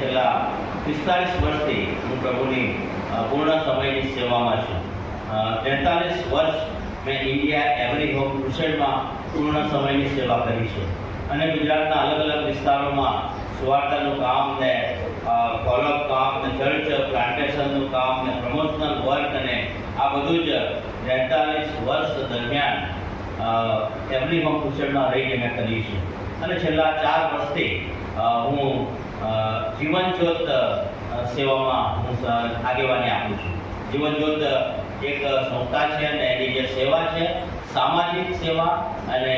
છેલ્લા 45 વર્ષથી હું પ્રભુની પૂર્ણ સમયની સેવામાં છું. 43 વર્ષ મેં ઇન્ડિયા એવરી હોમ ક્રુસેડમાં પૂર્ણ સમયની સેવા કરી છે અને ગુજરાતના અલગ અલગ વિસ્તારોમાં સુવાર્તાનું કામ ને ફોલોઅપ કામ ને ચર્ચ પ્લાન્ટેશનનું કામ ને પ્રમોશનલ વર્ક અને આ બધું જ 43 વર્ષ દરમિયાન એવરી હોમ ક્રુસેડમાં રહીને મેં કર્યું છે. અને છેલ્લા 4 વર્ષથી હું જીવન જ્યોત સેવામાં હું આગેવાની આપું છું. જીવન જ્યોત એક સંસ્થા છે અને એની જે સેવા છે સામાજિક સેવા અને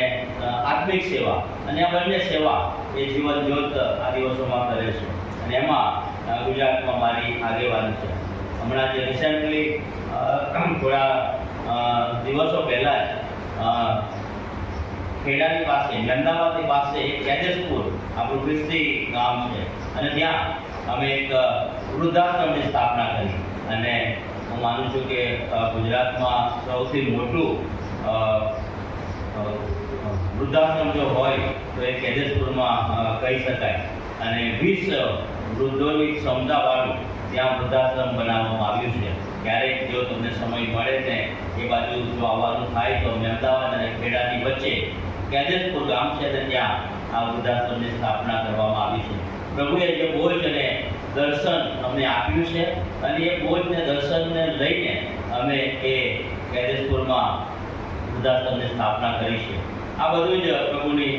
આત્મિક સેવા, અને આ બંને સેવા એ જીવન જ્યોત આ દિવસોમાં કરે છે અને એમાં ગુજરાતમાં મારી આગેવાની છે. હમણાં જે રિસેન્ટલી થોડા દિવસો પહેલાં જ ખેડાની પાસે અમદાવાદની પાસે એક કેદેશપુર આપણું ક્રિસ્તી ગામ છે અને ત્યાં અમે એક વૃદ્ધાશ્રમની સ્થાપના કરી અને હું માનું છું કે ગુજરાતમાં સૌથી મોટું વૃદ્ધાશ્રમ જો હોય તો એ કેદેશપુરમાં કહી શકાય અને 20 વૃદ્ધોની ક્ષમતાવાળું ત્યાં વૃદ્ધાશ્રમ બનાવવામાં આવ્યું છે. ક્યારેક જો તમને સમય મળે ને એ બાજુ જો આવવાનું થાય તો અમદાવાદ અને ખેડાની વચ્ચે કેદેશપુર ગામ છે અને ત્યાં આ વૃદ્ધાશ્રમની સ્થાપના કરવામાં આવી છે. પ્રભુએ જે બોજ અને દર્શન અમને આપ્યું છે અને એ બોજ ને દર્શનને લઈને અમે એ કેદેશપુરમાં વૃદ્ધાશ્રમની સ્થાપના કરી છે. આ બધું જ પ્રભુની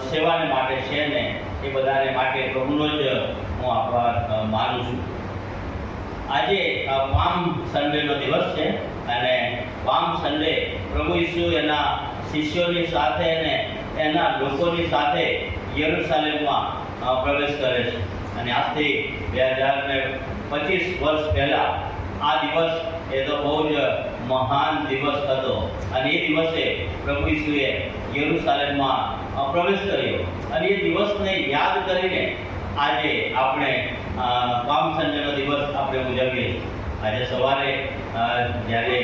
સેવાને માટે છે ને એ બધાને માટે પ્રભુનો જ હું આભાર માનું છું. આજે પામ સન્ડેનો દિવસ છે અને પામ સન્ડે પ્રભુ ઈસુ એના શિષ્યોની સાથે અને એના લોકોની સાથે યરુશલેમમાં પ્રવેશ કરે છે અને આજથી 2025 વર્ષ પહેલાં આ દિવસ એ તો બહુ જ મહાન દિવસ હતો અને એ દિવસે પ્રભુ ઈસુએ યરુશલેમમાં પ્રવેશ કર્યો અને એ દિવસને યાદ કરીને આજે આપણે પામ સન્ડેનો દિવસ આપણે ઉજવીએ છીએ. આજે સવારે જ્યારે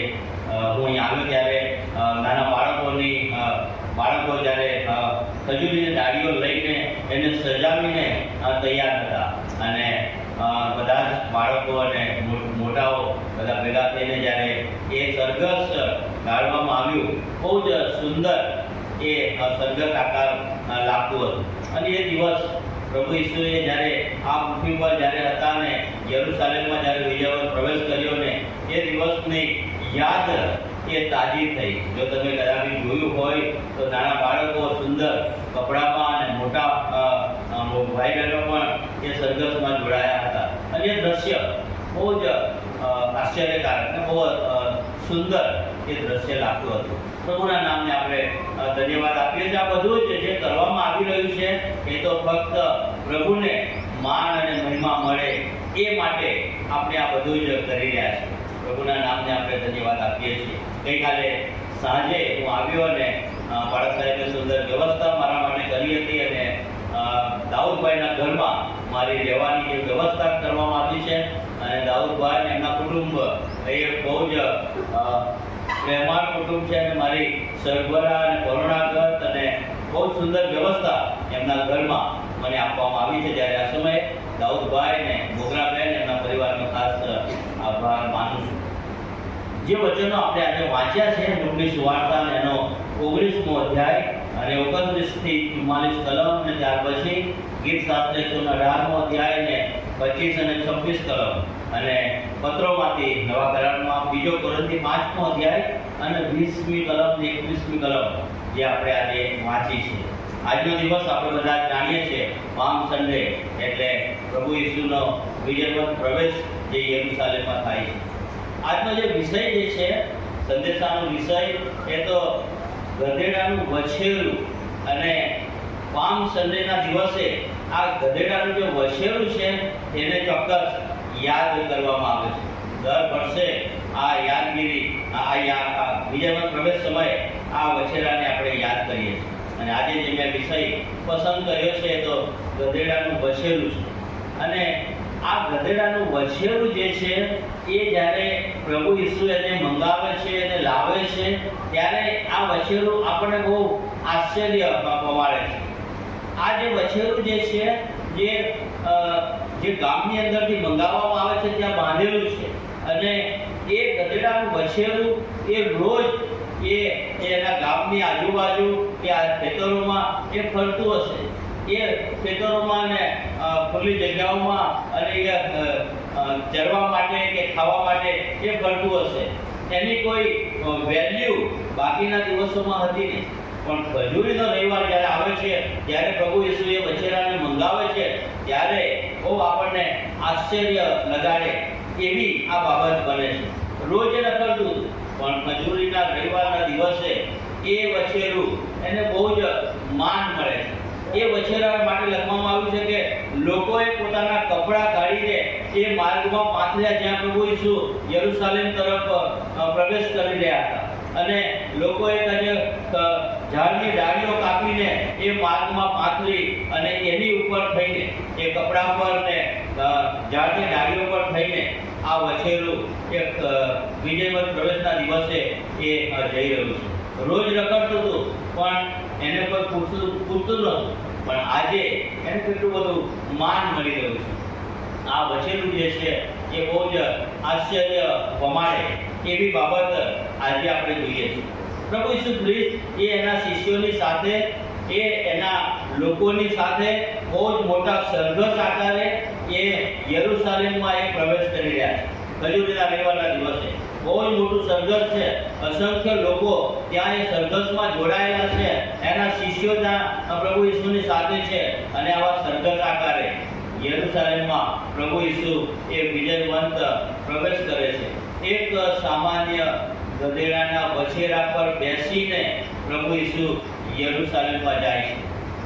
હું અહીં આવ્યો ત્યારે નાના બાળકો જ્યારે ખજૂરીની ડાળીઓ લઈને એને સજાવીને તૈયાર હતા અને બધા જ બાળકો અને મોટાઓ બધા ભેગા થઈને જ્યારે એ સરઘસ ગાળવામાં આવ્યું, બહુ જ સુંદર એ સરઘસ આકાર લાગતું હતું અને એ દિવસ પ્રભુ ઈસુએ જ્યારે આ પૃથ્વી પર જ્યારે હતા ને યરુશલેમમાં જ્યારે વિજયવન પ્રવેશ કર્યો ને એ દિવસની યાદ એ તાજી થઈ. જો તમે કદાચ જોયું હોય તો નાના બાળકો સુંદર કપડામાં અને મોટા ભાઈ બહેનો પણ એ સરઘસમાં જોડાયા હતા અને એ દ્રશ્ય બહુ જ આશ્ચર્યકારક અને બહુ સુંદર એ દ્રશ્ય લાગતું હતું. પ્રભુના નામને આપણે ધન્યવાદ આપીએ છીએ. આ બધું જ જે કરવામાં આવી રહ્યું છે એ તો ફક્ત પ્રભુને માન અને મહિમા મળે એ માટે આપણે આ બધું જ કરી રહ્યા છીએ. પ્રભુના નામને આપણે ધન્યવાદ આપીએ છીએ. ગઈકાલે સાંજે હું આવ્યો અને બાળક સાહેબે સુંદર વ્યવસ્થા મારા માટે કરી હતી અને દાઉદભાઈના ઘરમાં મારી રહેવાની જે વ્યવસ્થા કરવામાં આવી છે અને દાઉદભાઈ અને એમના કુટુંબ એ બહુ જ મહેમાન કુટુંબ છે અને મારી સરભરા અને કરુણાગત અને બહુ સુંદર વ્યવસ્થા એમના ઘરમાં મને આપવામાં આવી છે. જ્યારે આ સમયે દાઉદભાઈ ને મોગરાબેન એમના પરિવારનો ખાસ આભાર માનું છું. જે વચનો આપણે આજે વાંચ્યા છે લુકની સુવાર્તા એનો 19મો અધ્યાય અને 29 થી 44 કલમ અને ત્યાર પછી ગીત શાસ્ત્ર 118મો અધ્યાય ને 25 અને 26 કલમ અને પત્રોમાંથી નવા કરારમાં 2 કોરિન્થી 5મો અધ્યાય અને 20મી કલમ ને 21મી કલમ જે આપણે આજે વાંચી છે. આજનો દિવસ આપણે બધા જાણીએ છીએ પામ સન્ડે એટલે પ્રભુ ઈસુનો વિજયવંત પ્રવેશ જે યરુશલેમમાં થાય છે. આજનો જે વિષય જે છે સંદેશાનો વિષય એ તો ગધેડાનું વછેરું અને પામ સન્ડેના દિવસે આ ગધેડાનું જે વછેરું છે એને ચોક્કસ યાદ કરવામાં આવે છે. દર વર્ષે આ યાદગીરી આ વિજયવંત પ્રવેશ સમયે આ વછેરાને આપણે યાદ કરીએ છીએ અને આજે જે મેં વિષય પસંદ કર્યો છે તો ગધેડાનું વછેરું છે. અને આ ગધેડાનું વછેરું જે છે એ જ્યારે પ્રભુ ઈસુ એને મંગાવે છે અને લાવે છે ત્યારે આ વછેરું આપણને બહુ આશ્ચર્ય પમાડે છે. આ જે વછેરું જે છે જે જે ગામની અંદરથી મંગાવવામાં આવે છે ત્યાં બાંધેલું છે, અને એ ગધેડાનું વછેરું એ રોજ એના ગામની આજુબાજુ કે આ ખેતરોમાં એ ફરતું હશે. એ ખેતરોમાં ને ખુલ્લી જગ્યાઓમાં અને ચરવા માટે કે ખાવા માટે એ ફરતું હશે. એની કોઈ વેલ્યુ બાકીના દિવસોમાં હતી નહીં. પણ ખજૂરીનો રવિવાર જ્યારે આવે છે ત્યારે પ્રભુ ઈસુ એ વછેરાને મંગાવે છે ત્યારે બહુ આપણને આશ્ચર્ય લગાડે એવી આ બાબત બને છે. રોજ એ રખડતું હતું, પણ ખજૂરીના રવિવારના દિવસે એ વછેરું એને બહુ જ માન મળે છે. એ વછેરા માટે લખવામાં આવ્યું છે કે લોકોએ પોતાના કપડાં કાઢીને એ માર્ગમાં પાથર્યા જ્યાં પ્રભુ ઈસુ યરૂશાલેમ તરફ પ્રવેશ કરી રહ્યા હતા. અને લોકોએ ઝાડની ડાળીઓ કાપીને એ માર્ગમાં પાથરી અને એની ઉપર થઈને એ કપડા પર ને ઝાડની ડાળીઓ પર થઈને આ વછેરું એક વિજયવંત પ્રવેશના દિવસે એ જઈ રહ્યું છે. રોજ રખડતું હતું પણ એને કોઈ પૂછતું નહોતું, પણ આજે એને કેટલું બધું માન મળી રહ્યું છે. આ વછેરું જે છે એ બહુ જ આશ્ચર્ય પમાડે એવી બાબત આજે આપણે જોઈએ છીએ. પ્રભુ ઈસુ ખ્રિસ્ત એ એના શિષ્યોની સાથે એ એના લોકોની સાથે બહુ જ મોટા સરઘસ આકારે એ યરૂશાલેમમાં એ પ્રવેશ કરી રહ્યા છે. ખજૂરીના રવિવારના દિવસે બહુ જ મોટું સરઘસ છે. અસંખ્ય લોકો ત્યાં એ સરઘસમાં જોડાયેલા છે. એના શિષ્યો ત્યાં પ્રભુ ઈસુની સાથે છે અને આવા સરઘસ આકારે યરૂશાલેમમાં પ્રભુ ઈસુ એ વિજયવંત પ્રવેશ કરે છે. એક સામાન્ય ગધેડાના વછેરા પર બેસીને પ્રભુ ઈસુ યરૂશાલેમમાં જાય છે.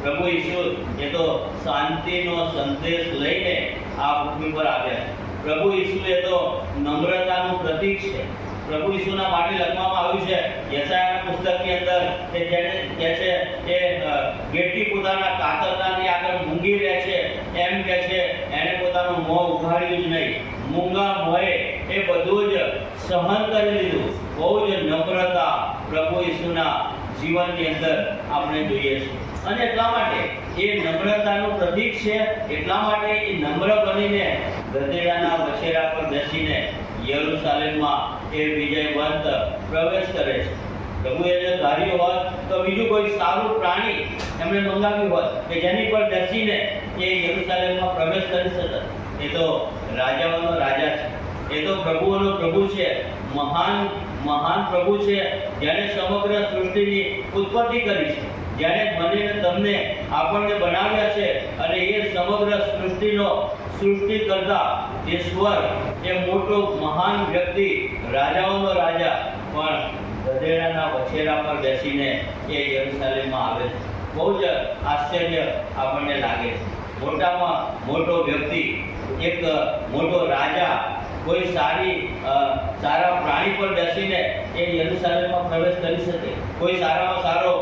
પ્રભુ ઈસુ એ તો શાંતિનો સંદેશ લઈને આ ભૂમિ પર આવ્યા છે. પ્રભુ ઈસુ એ તો નમ્રતાનું પ્રતીક છે. પ્રભુ ઈસુના માટે લખવામાં આવ્યું છે યશાયાના પુસ્તકની અંદર કે જેને કહે છે કે ગેટી પોતાના કાતરનાની આગળ મૂંગી રહે છે, એમ કહે છે એણે પોતાનું મોં ઉઘાડ્યું જ નહીં. મૂંગા મોએ એ બધું જ સહન કરી લીધું. બહુ જ નમ્રતા પ્રભુ ઈસુના જીવનની અંદર આપણે જોઈએ છીએ. અને એટલા માટે એ નમ્રતાનું પ્રતીક છે. એટલા માટે એ નમ્ર બનીને ગધેડાના વછેરા પર બેસીને યરૂશાલેમમાં એ વિજયવંત પ્રવેશ કરે છે. પ્રભુએ જો ધાર્યું હોત તો બીજું કોઈ સારું પ્રાણી એમણે મંગાવ્યું હોત કે જેની પર બેસીને એ યરૂશાલેમમાં પ્રવેશ કરી શકે. એ તો રાજાઓનો રાજા છે. એ તો પ્રભુઓનો પ્રભુ છે. મહાન પ્રભુ છે, જેણે સમગ્ર સૃષ્ટિની ઉત્પત્તિ કરી છે, જેણે મને ને તમને આપણને બનાવ્યા છે. અને એ સમગ્ર સૃષ્ટિ કરતા ઈશ્વર એ મોટો મહાન વ્યક્તિ, રાજાઓનો રાજા પણ ગધેડાના વછેરા પર બેસીને એ યરૂશાલેમમાં આવે છે. બહુ જ આશ્ચર્ય આપણને લાગે છે. મોટામાં મોટો વ્યક્તિ, એક મોટો રાજા કોઈ સારા પ્રાણી પર બેસીને એ યરૂશાલેમમાં પ્રવેશ કરી શકે. કોઈ સારામાં સારો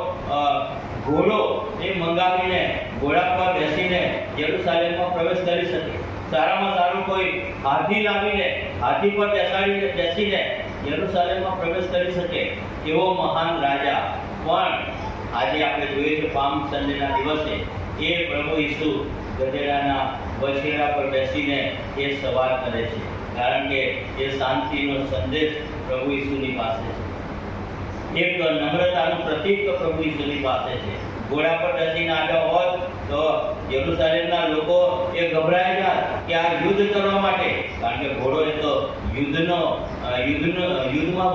ઘોડો એ મંગાવીને ઘોડા પર બેસીને યરૂશાલેમમાં પ્રવેશ કરી શકે. સારામાં સારું કોઈ હાથી લાવીને હાથી પર બેસીને યરૂશાલેમમાં પ્રવેશ કરી શકે એવો મહાન રાજા પણ આજે આપણે જોઈએ છીએ પામ સન્ડેના દિવસે એ પ્રભુ ઈસુ ગધેડાના વછેરા પર બેસીને એ સવાર કરે છે. કારણ કે એ શાંતિનો સંદેશ પ્રભુ ઈસુની પાસે છે. એક નમ્રતાનું પ્રતીક પ્રભુ ઈસુની પાસે છે. ઘોડા પર બેસીને આવ્યા હોત તો યરૂશાલેમના લોકો એ ગભરાઈ જાય કે આ યુદ્ધ કરવા માટે, કારણ કે ઘોડો એ તો યુદ્ધમાં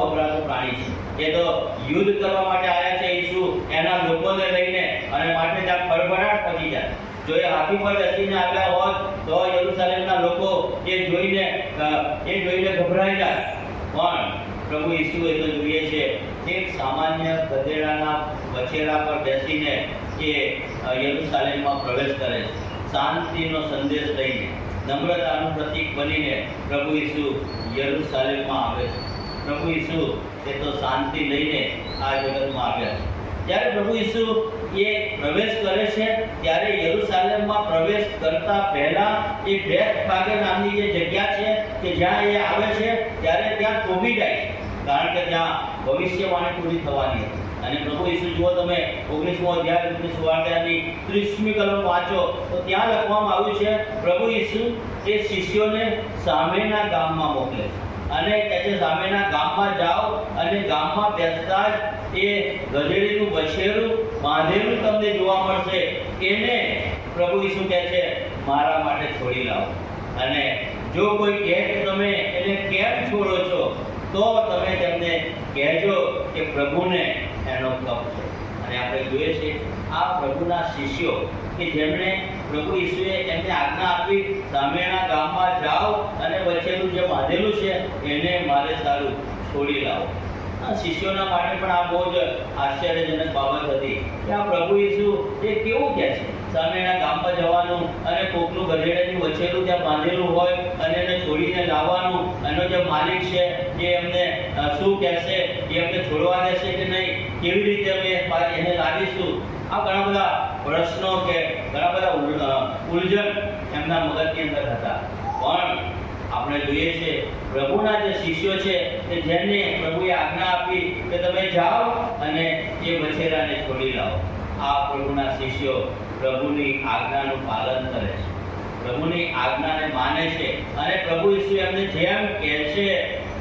વપરાતો પ્રાણી છે. એ તો યુદ્ધ કરવા માટે આવ્યા છે ઈસુ એના લોકોને લઈને, અને માટે ત્યાં ખળભળાટ પહોંચી જાય. જો એ હાથી પર બેસીને આવ્યા હોત તો યરૂશાલેમના લોકો એ જોઈને ગભરાઈ જાય. પણ પ્રભુ ઈસુ એ તો જોઈએ છે એક સામાન્ય ગધેડાના વછેરા પર બેસીને એ યરૂશાલેમમાં પ્રવેશ કરે છે. શાંતિનો સંદેશ લઈને, નમ્રતાનું પ્રતીક બનીને પ્રભુ ઈસુ યરૂશાલેમમાં આવે છે. પ્રભુ ઈસુ એ તો શાંતિ લઈને આ જગતમાં આવ્યા છે. જ્યારે પ્રભુ ઈસુ એ પ્રવેશ કરે છે ત્યારે યરૂશાલેમમાં પ્રવેશ કરતા પહેલા એ બેથફાગે નામની જે જગ્યા છે કે જ્યાં એ આવે છે ત્યારે ત્યાં થોભી જાય છે. કારણ કે ત્યાં ભવિષ્યવાણી પૂરી થવાની હતી. અને પ્રભુ ઈસુ જુઓ તમે 19મો અધ્યાય લુકની સુવાર્તાની 30મી કલમ વાંચો તો ત્યાં લખવામાં આવ્યું છે પ્રભુ ઈસુ એ શિષ્યોને સામેના ગામમાં મોકલે અને કહે છે સામેના ગામમાં જાઓ અને ગામમાં બેસતા જ એ ગધેડીનું બછેરું બાંધેલું તમને જોવા મળશે, એને પ્રભુ ઈસુ કહે છે મારા માટે છોડી લાવો. અને જો કોઈ કહે કે તમે એને કેમ છોડો છો તો તમે તેમને કહેજો કે પ્રભુને એનો કપ છે. અને આપણે જોઈએ છે આ પ્રભુના શિષ્યો કે જેમણે પ્રભુ ઈસુએ એમને આજ્ઞા આપી સામેના ગામમાં જાઓ અને બચેલું જે બાંધેલું છે એને મારે સારું છોડી લાવો. આ શિષ્યોના માટે પણ આ બહુ જ આશ્ચર્યજનક બાબત હતી કે આ પ્રભુ ઈસુ એ કેવું કહે છે સામેના ગામમાં જવાનું અને કોકનું ગધેડાનું બચેલું ત્યાં બાંધેલું હોય અને એને છોડીને લાવવાનું. એનો જે માલિક છે એ એમને શું કહેશે, એ એમને છોડવા દેશે કે નહીં, કેવી રીતે અમે એને લાવીશું. આ ઘણા બધા પ્રશ્નો કે ઘણા બધા ઉલઝન એમના મગજની અંદર હતા. પણ આપણે જોઈએ છે પ્રભુના જે શિષ્યો છે કે જેને પ્રભુએ આજ્ઞા આપી કે તમે જાઓ અને એ બછેરાને છોડી લાવો. આ પ્રભુના શિષ્યો પ્રભુની આજ્ઞાનું પાલન કરે છે, પ્રભુની આજ્ઞાને માને છે અને પ્રભુ ઈસુ એમને જેમ કહે છે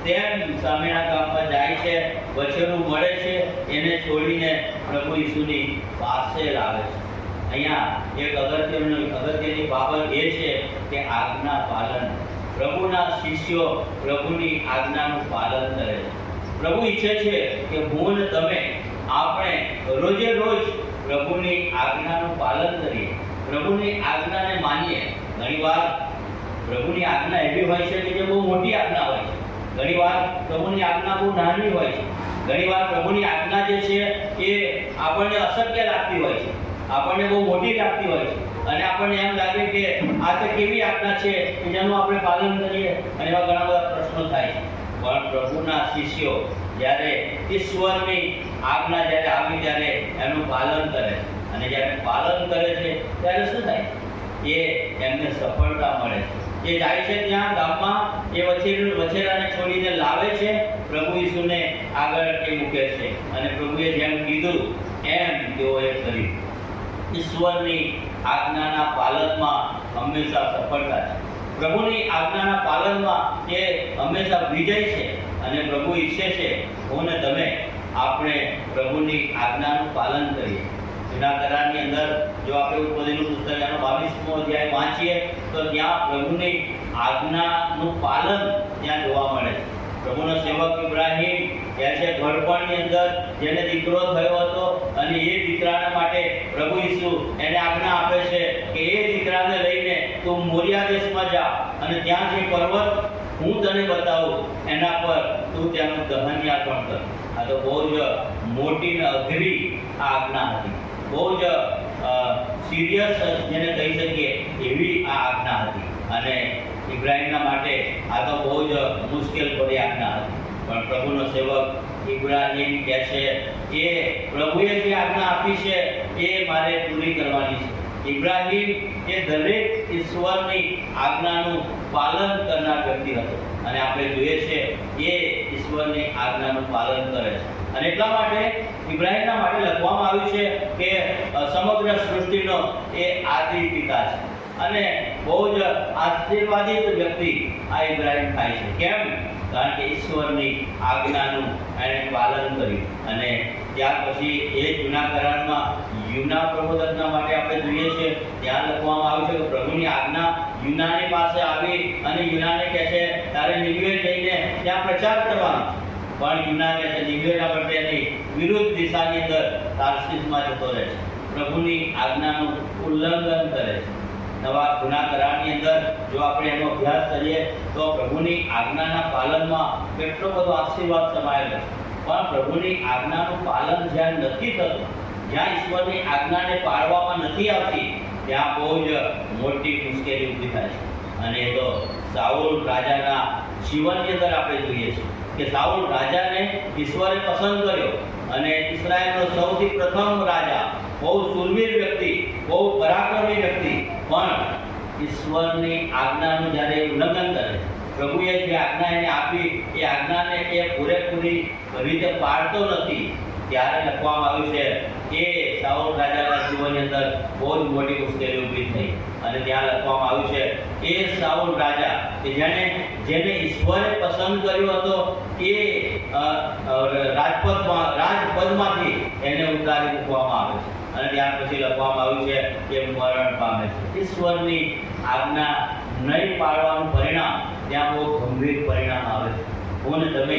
તેમ સામેના ગામમાં જાય છે, બછેરું મળે છે, એને છોડીને પ્રભુ ઈસુની પાસે લાવે છે. અહીંયા એક અગત્યની બાબત એ છે કે આજ્ઞા પાલન. પ્રભુના શિષ્યો પ્રભુની આજ્ઞાનું પાલન કરે છે. પ્રભુ ઈચ્છે છે કે હું ને તમે આપણે રોજે રોજ પ્રભુની આજ્ઞાનું પાલન કરીએ, પ્રભુની આજ્ઞાને માનીએ. ઘણીવાર પ્રભુની આજ્ઞા એવી હોય છે કે જે બહુ મોટી આજ્ઞા હોય છે, ઘણીવાર પ્રભુની આજ્ઞા બહુ નાની હોય છે, ઘણીવાર પ્રભુની આજ્ઞા જે છે એ આપણને અશક્ય લાગતી હોય છે, આપણને બહુ મોટી લાગતી હોય છે અને આપણને એમ લાગે કે આ તો કેવી આજ્ઞા છે કે જેનું આપણે પાલન કરીએ, અને એવા ઘણા બધા પ્રશ્નો થાય છે. પણ પ્રભુના શિષ્યો જ્યારે ઈશ્વરની આજ્ઞા જ્યારે આવી ત્યારે એનું પાલન કરે છે અને જ્યારે પાલન કરે છે ત્યારે શું થાય, એ એમને સફળતા મળે છે. એ જાય છે ત્યાં ગામમાં, એ વછેરાને છોડીને લાવે છે, પ્રભુ ઈસુને આગળ એ મૂકે છે અને પ્રભુએ જેમ કીધું એમ તેઓએ કર્યું. ઈશ્વરની આજ્ઞાના પાલનમાં હંમેશા સફળતા છે, પ્રભુની આજ્ઞાના પાલનમાં એ હંમેશા વિજય છે. અને પ્રભુ ઈચ્છે છે હું ને તમે આપણે પ્રભુની આજ્ઞાનું પાલન કરીએ. જૂના કરારની અંદર જો આપણે ઉત્પત્તિનું પુસ્તક એનો 22મો અધ્યાય વાંચીએ તો ત્યાં પ્રભુની આજ્ઞાનું પાલન ત્યાં જોવા મળે છે. પ્રભુનો સેવક ઇબ્રાહિમ એ છે ઘડપણની અંદર જેને દીકરો થયો હતો અને એ દીકરાના માટે પ્રભુ ઈસુ એને આજ્ઞા આપે છે કે એ દીકરાને લઈને તું મોરિયા દેશમાં જા અને ત્યાં જે પર્વત હું તને બતાવું એના પર તું ત્યાંનું દહનયાપન કર. આ તો બહુ જ મોટી ને અઘરી આજ્ઞા હતી, બહુ જ સિરિયસ જેને કહી શકીએ એવી આ આજ્ઞા હતી. અને ઇબ્રાહિમના માટે આ તો બહુ જ મુશ્કેલ પડી આજ્ઞા હતી. પણ પ્રભુનો સેવક ઇબ્રાહિમ કહે છે એ પ્રભુએ જે આજ્ઞા આપી છે એ મારે પૂરી કરવાની છે. ઇબ્રાહિમ એ દરેક ઈશ્વરની આજ્ઞાનું પાલન કરનાર વ્યક્તિ હતો અને આપણે જોઈએ છે એ ઈશ્વરની આજ્ઞાનું પાલન કરે છે. અને એટલા માટે ઇબ્રાહિમના માટે લખવામાં આવ્યું છે કે સમગ્ર સૃષ્ટિનો એ આદિ પિતા છે અને બહુ જ આશીર્વાદિત વ્યક્તિ આ ઇબ્રાહિમ થાય છે. કેમ? કારણ કે ઈશ્વરની આજ્ઞાનું એણે પાલન કર્યું. અને ત્યાર પછી એ જૂના કરારમાં યુના પ્રબોધકના માટે આપણે જોઈએ છે ત્યાં લખવામાં આવ્યું છે કે પ્રભુની આજ્ઞા યુનાની પાસે આવી અને યુનાને કહે છે તારે નિનવે જઈને ત્યાં પ્રચાર કરવાનો. પણ યુના કહે છે નિનવેના બદલે એની વિરુદ્ધ દિશાની અંદર તાર્શીશમાં જતો રહે છે, પ્રભુની આજ્ઞાનું ઉલ્લંઘન કરે છે. નવા જૂના કરારની અંદર જો આપણે એનો અભ્યાસ કરીએ તો પ્રભુની આજ્ઞાના પાલનમાં કેટલો બધો આશીર્વાદ સમાયેલો છે. પણ પ્રભુની આજ્ઞાનું પાલન જ્યાં નથી થતું, જ્યાં ઈશ્વરની આજ્ઞાને પાળવામાં નથી આવતી, ત્યાં બહુ જ મોટી મુશ્કેલી ઊભી થાય છે. અને એ તો સાઉલ રાજાના જીવનની અંદર આપણે જોઈએ છીએ કે સાઉલ રાજાને ઈશ્વરે પસંદ કર્યો અને ઇસ્રાયેલનો સૌથી પ્રથમ રાજા, બહુ શૂરવીર વ્યક્તિ, બહુ પરાક્રમી વ્યક્તિ, પણ ઈશ્વરની આજ્ઞાનું જ્યારે ઉલ્લંઘન કરે, પ્રભુએ જે આજ્ઞા એને આપી એ આજ્ઞાને એ પૂરેપૂરી રીતે પાળતો નથી, ત્યારે લખવામાં આવ્યું છે કે સાઉલ રાજાના જીવનની અંદર બહુ જ મોટી મુશ્કેલી ઊભી થઈ અને ત્યાં લખવામાં આવ્યું છે એ સાઉલ રાજા કે જેને ઈશ્વરે પસંદ કર્યો હતો એ રાજપદમાંથી એને ઉતારી મૂકવામાં આવે છે અને ત્યાર પછી લખવામાં આવ્યું છે કે મરણ પામે છે. ઈશ્વરની આજ્ઞા નહીં પાળવાનું પરિણામ ત્યાં બહુ ગંભીર પરિણામ આવે છે. હું ને તમે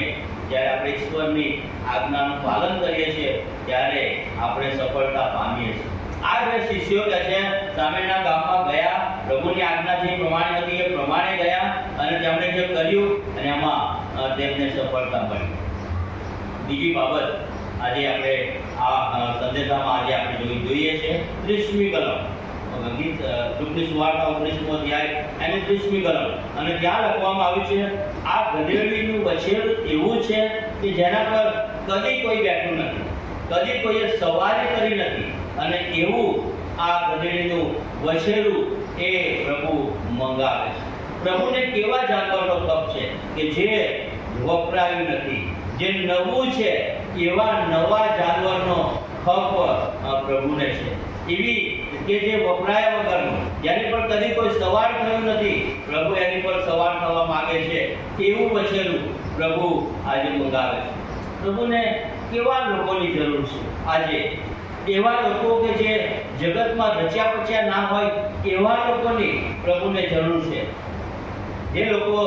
જ્યારે આપણે ઈશ્વરની આજ્ઞાનું પાલન કરીએ છીએ ત્યારે આપણે સફળતા પામીએ છીએ. આ બે શિષ્યો કે છે સામેના ગામમાં ગયા, પ્રભુની આજ્ઞા જે પ્રમાણે હતી એ પ્રમાણે ગયા અને તેમણે જે કર્યું અને એમાં તેમને સફળતા મળી. બીજી બાબત આજે આપણે આ સંદેશામાં આજે આપણે જોઈએ છે 30મી કલમ, લુકની સુવાર્તા 19મો અધ્યાય અને 30મી કલમ, અને ત્યાં લખવામાં આવ્યું છે આ ગધેડીનું વછેરું એવું છે કે જેના પર કદી કોઈ બેઠું નથી, કદી કોઈએ સવારી કરી નથી, અને એવું આ ગધેડીનું વછેરું એ પ્રભુ મંગાવે છે. પ્રભુને કેવા જાનવરનો કપ છે કે જે વપરાયું નથી, જે નવું છે એવા નવા જાનવરનો ખપ પ્રભુને છે. એવી કે જે વપરાયા વગરનું, જેની પર કદી કોઈ સવાર થયું નથી, પ્રભુ એની પર સવાર થવા માંગે છે એવું વછેરું પ્રભુ આજે મંગાવે છે. પ્રભુને કેવા લોકોની જરૂર છે આજે? એવા લોકો કે જે જગતમાં રચ્યા પચ્યા ના હોય એવા લોકોની પ્રભુને જરૂર છે. જે લોકો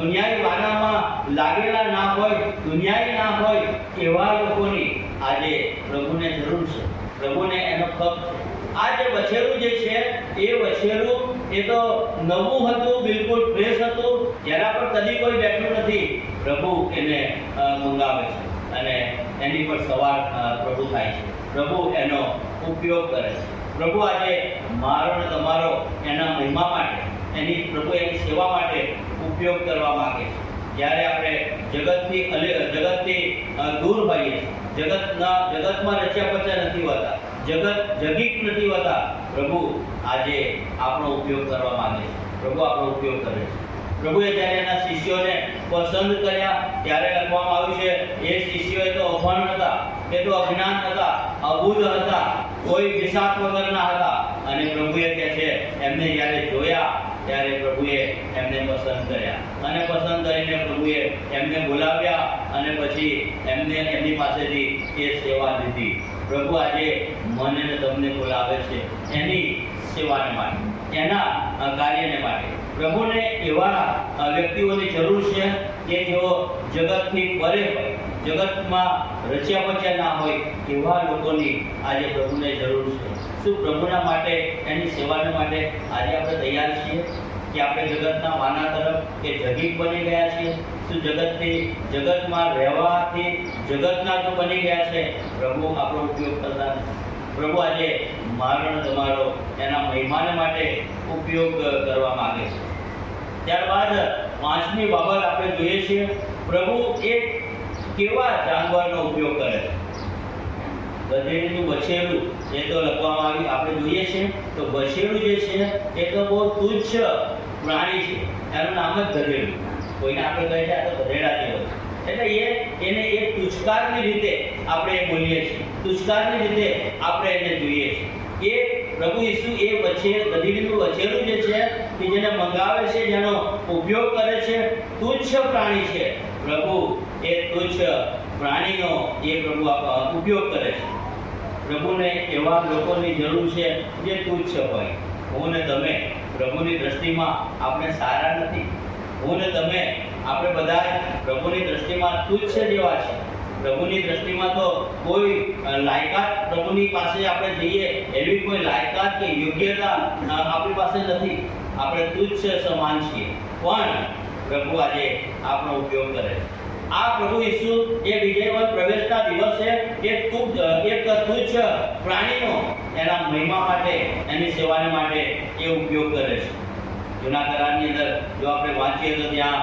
દુનિયાની વાનામાં લાગેલા ના હોય, દુનિયાઈ ના હોય એવા લોકોની આજે પ્રભુને જરૂર છે. પ્રભુને એનો કપ છે. આ જે વછેરું જે છે એ વછેરું એ તો નવું હતું, બિલકુલ ફ્રેશ હતું, જેના પર કદી કોઈ બેઠું નથી. પ્રભુ એને મંગાવે છે અને એની પર સવાર પ્રભુ થાય છે. પ્રભુ એનો ઉપયોગ કરે છે. પ્રભુ આજે મારો ને તમારો એના મહિમા માટે, પ્રભુ એની સેવા માટે ઉપયોગ કરવા માંગે છે. જ્યારે આપણે જગતથી દૂર હોઈએ, જગતમાં રચ્યા પચ્યા નથી હોતા, જગીક નથી હોતા, પ્રભુ આજે આપણો ઉપયોગ કરવા માંગે છે. પ્રભુ આપણો ઉપયોગ કરે છે. પ્રભુએ જ્યારે એના શિષ્યોને પસંદ કર્યા ત્યારે લખવામાં આવ્યું છે એ શિષ્યો તો અભણ હતા, એ તો અજ્ઞાન હતા, અબુધ હતા, કોઈ વિશાખ વગરના હતા, અને પ્રભુએ કહે છે એમને જ્યારે જોયા ત્યારે પ્રભુએ એમને પસંદ કર્યા અને પસંદ કરીને પ્રભુએ એમને બોલાવ્યા અને પછી એમની પાસેથી એ સેવા લીધી. પ્રભુ આજે મને ને તમને બોલાવે છે એની સેવાને માટે, એના કાર્યને માટે. પ્રભુને એવા વ્યક્તિઓની જરૂર છે કે જેઓ જગતથી પરે હોય, જગતમાં રચ્યા પચ્યા ના હોય એવા લોકોની આજે પ્રભુને જરૂર છે. શું પ્રભુના માટે, એની સેવાને માટે આજે આપણે તૈયાર છીએ કે આપણે જગતના વાના તરફ કે જગીક બની ગયા છીએ? શું જગતમાં રહેવાથી જગતના તો બની ગયા છે? પ્રભુ આપણો ઉપયોગ કરતા નથી. પ્રભુ આજે મારો ને તમારો એના મહિમાને માટે ઉપયોગ કરવા માંગે છે. ત્યારબાદ 5મી બાબત આપણે જોઈએ છીએ, પ્રભુ એક કેવા જાનવરનો ઉપયોગ કરે છે? ગધેડીનું વછેરું એ તો લખવામાં આવ્યું, આપણે જોઈએ છીએ તો વછેરું જે છે એ તો બહુ તુચ્છ પ્રાણી છે. એનું નામ જ ગધેડું. કોઈને આપણે કહીએ આ તો ગધેડા જેવો છે, એટલે એને એક તુચ્છકારની રીતે આપણે બોલીએ છીએ, તુચ્છકારની રીતે આપણે એને જોઈએ છીએ. એ પ્રભુ ઈસુ એ ગધેડીનું વછેરું જે છે કે જેને મંગાવે છે, જેનો ઉપયોગ કરે છે, તુચ્છ પ્રાણી છે. પ્રભુ એ તુચ્છ પ્રાણીનો એ પ્રભુ ઉપયોગ કરે છે. પ્રભુને એવા લોકોની જરૂર છે જે તુચ્છ હોય. હું ને તમે પ્રભુની દ્રષ્ટિમાં આપણે સારા નથી. હું ને તમે આપણે બધા પ્રભુની દ્રષ્ટિમાં તુચ્છ જેવા છે. પ્રભુની દ્રષ્ટિમાં તો કોઈ લાયકાત, પ્રભુની પાસે આપણે જઈએ એવી કોઈ લાયકાત કે યોગ્યતા આપણી પાસે નથી. આપણે તુચ્છ સમાન છીએ, પણ પ્રભુ આજે આપણો ઉપયોગ કરે છે. આ પ્રભુ ઈસુ એ વિજયવંત પ્રવેશના દિવસે એક તુચ્છ પ્રાણીનો એના મહિમા માટે, એની સેવાને માટે એ ઉપયોગ કરે છે. જૂના કરારની અંદર જો આપણે વાંચીએ તો ત્યાં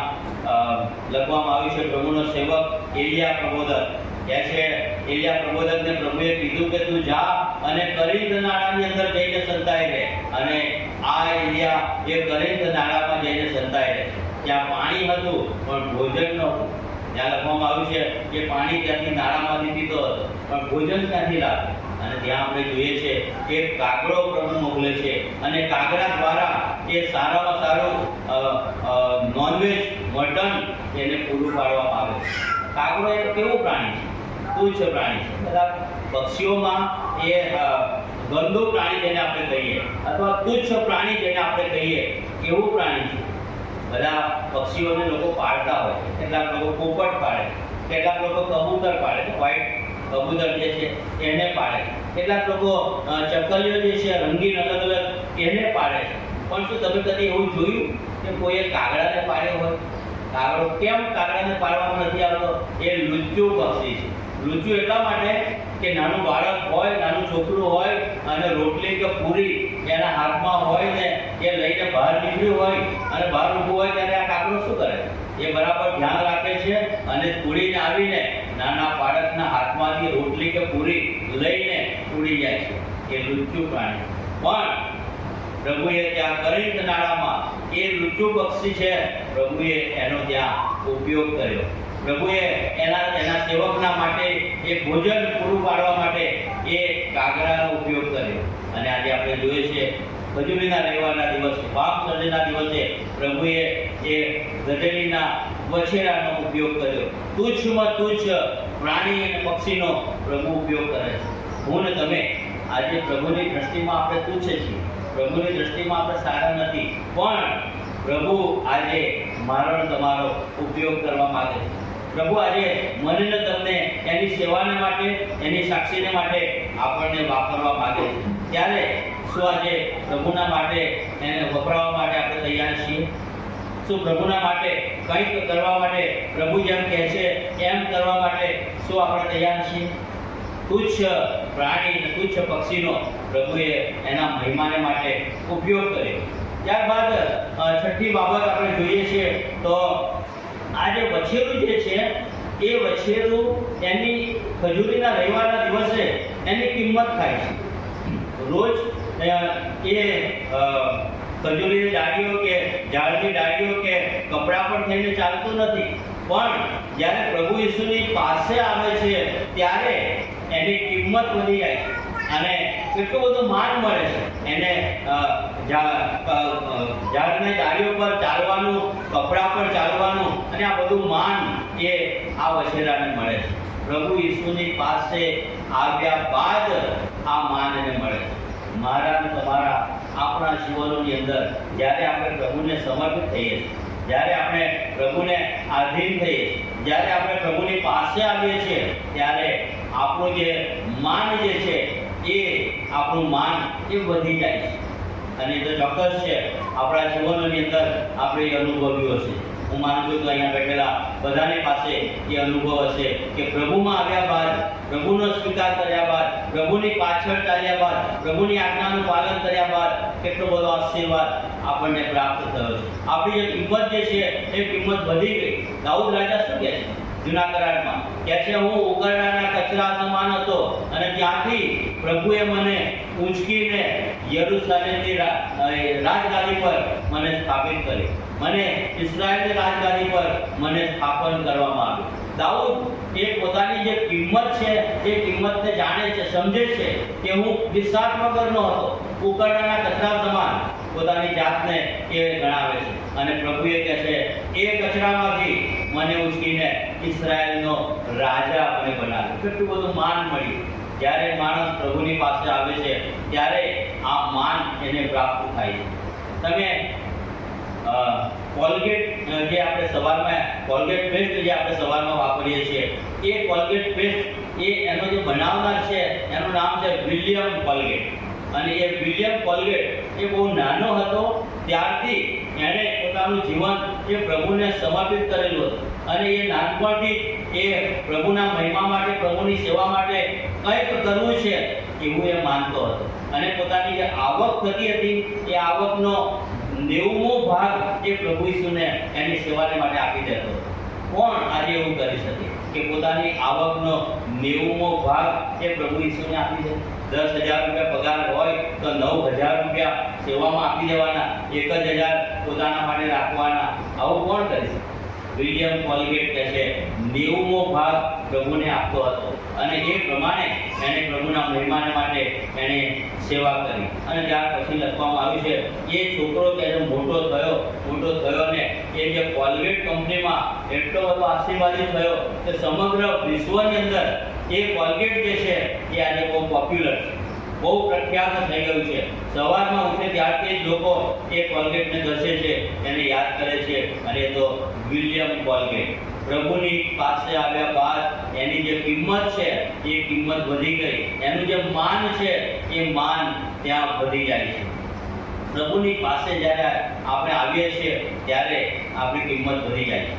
લખવામાં આવ્યું છે, પ્રભુનો સેવક એલિયા પ્રબોધક કહે છે, એલિયા પ્રબોધકને પ્રભુએ કીધું કે તું જા અને કરીંત નાળાની અંદર જઈને સંતાઈ રહે. અને આ એલિયા એ કરીંત નાળામાં જઈને સંતાઈ રહે. ત્યાં પાણી હતું પણ ભોજન નહોતું. ત્યાં લખવામાં આવ્યું છે કે પાણી ત્યાંથી નાળામાંથી પીતો હતો, પણ ભોજન ક્યાંથી લાવે? અને ત્યાં આપણે જોઈએ છે કે કાગડો પ્રભુ મોકલે છે, અને કાગડા દ્વારા એ સારામાં સારું નોનવેજ મટન એને પૂરું પાડવામાં આવે છે. કાગડો એ કેવું પ્રાણી છે? તુચ્છ પ્રાણી છે. બધા પક્ષીઓમાં એ ગંદુ પ્રાણી જેને આપણે કહીએ, અથવા તુચ્છ પ્રાણી જેને આપણે કહીએ, એવું પ્રાણી છે. બધા પક્ષીઓને લોકો પાળતા હોય છે. કેટલાક લોકો પોપટ પાળે, કેટલાક લોકો કબૂતર પાળે, વ્હાઈટ કબૂતર જે છે એને પાળે, કેટલાક લોકો ચકલીઓ જે છે રંગીન અલગ અલગ એને પાળે છે. પણ શું તમે કદી એવું જોયું કે કોઈએ કાગડાને પાળ્યો હોય? કાગડો કેમ કાગડાને પાળવામાં નથી આવતો? એ લુચ્ચું પક્ષી છે. લુચ્ચું એટલા માટે કે નાનું બાળક હોય, નાનું છોકરું હોય અને રોટલી કે પૂરી એના હાથમાં હોય ને એ લઈને બહાર નીકળ્યું હોય અને બહાર ઊભું હોય ત્યારે આ કાગડો શું કરે? એ બરાબર ધ્યાન રાખે છે અને ઉડીને આવીને નાના બાળકના હાથમાંથી રોટલી કે પૂરી લઈને ઉડી જાય છે. એ લુચ્ચું પ્રાણી. પણ પ્રભુએ ત્યાં કરીંત નાળામાં એ લુચ્ચું પક્ષી છે, પ્રભુએ એનો ત્યાં ઉપયોગ કર્યો. પ્રભુએ એના સેવકના માટે એ ભોજન પૂરું પાડવા માટે એ કાગડાનો ઉપયોગ કર્યો. અને આજે આપણે જોઈએ છીએ ખજૂરીના રવિવારના દિવસે, પાપ સર્જના દિવસે પ્રભુએ એ ગધેડીના વછેરાનો ઉપયોગ કર્યો. તુચ્છમાં તુચ્છ પ્રાણી અને પક્ષીનો પ્રભુ ઉપયોગ કરે છે. હું ને તમે આજે પ્રભુની દ્રષ્ટિમાં આપણે તુચ્છ છીએ, પ્રભુની દ્રષ્ટિમાં આપણે સારા નથી, પણ પ્રભુ આજે મારો તમારો ઉપયોગ કરવા માંગે છે. પ્રભુ આજે મને ને તમને એની સેવાને માટે, એની સાક્ષીને માટે આપણને વાપરવા માંગે છે. ત્યારે શું આજે પ્રભુના માટે એને વપરાવા માટે આપણે તૈયાર છીએ? શું પ્રભુના માટે કંઈક કરવા માટે, પ્રભુ જેમ કહે છે એમ કરવા માટે શું આપણે તૈયાર છીએ? તુચ્છ પ્રાણી અને તુચ્છ પક્ષીનો પ્રભુએ એના મહિમાને માટે ઉપયોગ કર્યો. ત્યારબાદ છઠ્ઠી બાબત આપણે જોઈએ છીએ તો આ જે વછેરું જે છે એ વછેરું એની ખજૂરીના રવિવારના દિવસે એની કિંમત થાય છે. રોજ એ ખજૂરીની ડાળીઓ કે ઝાડની ડાળીઓ કે કપડાં પણ થઈને ચાલતું નથી, પણ જ્યારે પ્રભુ ઈસુની પાસે આવે છે ત્યારે એની કિંમત વધી જાય છે અને કેટલું બધું માન મળે છે એને. ઝાડની ડાળીઓ પર ચાલવાનું, કપડા પર ચાલવાનું અને આ બધું માન એ આ વછેરાને મળે છે. પ્રભુ ઈસુની પાસે આવ્યા બાદ આ માન એને મળે છે. મારા અને તમારા આપણા જીવનોની અંદર જ્યારે આપણે પ્રભુને સમર્પિત થઈએ છીએ, જ્યારે આપણે પ્રભુને આધીન થઈએ છીએ, જ્યારે આપણે પ્રભુની પાસે આવીએ છીએ, ત્યારે આપણું જે માન જે છે એ આપણું માન એ વધી જાય છે. અને તો ચોક્કસ છે આપણા જીવનોની અંદર આપણે એ અનુભવ્યું હશે. હું માનું છું કે અહીંયા બેઠેલા બધાની પાસે એ અનુભવ હશે કે પ્રભુમાં આવ્યા બાદ, પ્રભુનો સ્વીકાર કર્યા બાદ, પ્રભુની પાછળ ચાલ્યા બાદ, પ્રભુની આજ્ઞાનું પાલન કર્યા બાદ કેટલો બધો આશીર્વાદ આપણને પ્રાપ્ત થયો છે. આપણી જે કિંમત જે છે એ કિંમત વધી ગઈ. દાઉદ રાજા શું કહે છે જૂના કરારમાં? કહે છે હું ઉગરડાના કચરા સમાન હતો અને ત્યાંથી પ્રભુએ મને ઊંચકીને યરૂશલેમની રાજગાદી પર મને સ્થાપિત કરી, મને ઇસ્રાયેલની રાજગાદી પર મને સ્થાપન કરવામાં આવ્યું. દાઉદ એ પોતાની જે કિંમત છે એ કિંમતને જાણે છે, સમજે છે કે હું વિશ્વાસ વગરનો હતો, ઉકરડાના કચરા સમાન પોતાની જાતને એ ગણાવે છે. અને પ્રભુએ કહે છે એ કચરામાંથી મને ઉચકીને ઇસ્રાયેલનો રાજા મને બનાવ્યો. કેટલું બધું માન મળ્યું. જ્યારે માણસ પ્રભુની પાસે આવે છે ત્યારે આ માન એને પ્રાપ્ત થાય છે. તમે કોલગેટ જે આપણે સવારમાં કોલગેટ પેસ્ટ જે આપણે સવારમાં વાપરીએ છીએ, એ કોલગેટ પેસ્ટ એ એનો જે બનાવનાર છે એનું નામ છે વિલિયમ કોલગેટ. અને એ વિલિયમ કોલગેટ એ બહુ નાનો હતો ત્યારથી એણે પોતાનું જીવન એ પ્રભુને સમર્પિત કરેલું હતું. અને એ નાનપણથી એ પ્રભુના મહિમા માટે, પ્રભુની સેવા માટે કંઈક કરવું છે એવું એ માનતો હતો. અને પોતાની જે આવક થતી હતી એ આવકનો 90મો ભાગ એ પ્રભુ ઈસુને એની સેવાને માટે આપી દેતો હતો. કોણ આજે એવું કરી શકે કે પોતાની આવકનો 90મો ભાગ એ પ્રભુ ઈસુને આપી દે? 10,000 રૂપિયા પગાર હોય તો 9,000 રૂપિયા સેવામાં આપી દેવાના, 1,000 પોતાના માટે રાખવાના. આવું કોણ કરી શકે? વિલિયમ કોલગેટ કહે છે 90મો ભાગ પ્રભુને આપતો હતો અને એ પ્રમાણે એણે પ્રભુના મહિમાને માટે એણે સેવા કરી. અને ત્યાર પછી લખવામાં આવ્યું છે એ છોકરો ત્યારે મોટો થયો ને એ જે કોલગેટ કંપનીમાં એટલો બધો આશીર્વાદિત થયો કે સમગ્ર વિશ્વની અંદર એ કોલગેટ જે છે એ આજે બહુ પોપ્યુલર છે, બહુ પ્રખ્યાત થઈ ગયું છે. સવારમાં ઉઠે ત્યારથી જ લોકો એ કોલગેટને દર્શે છે, એને યાદ કરે છે અને એ તો વિલિયમ કોલગેટ. પ્રભુની પાસે આવ્યા બાદ એની જે કિંમત છે એ કિંમત વધી ગઈ, એનું જે માન છે એ માન ત્યાં વધી જાય છે. પ્રભુની પાસે જ્યારે આપણે આવીએ છીએ ત્યારે આપણી કિંમત વધી જાય છે.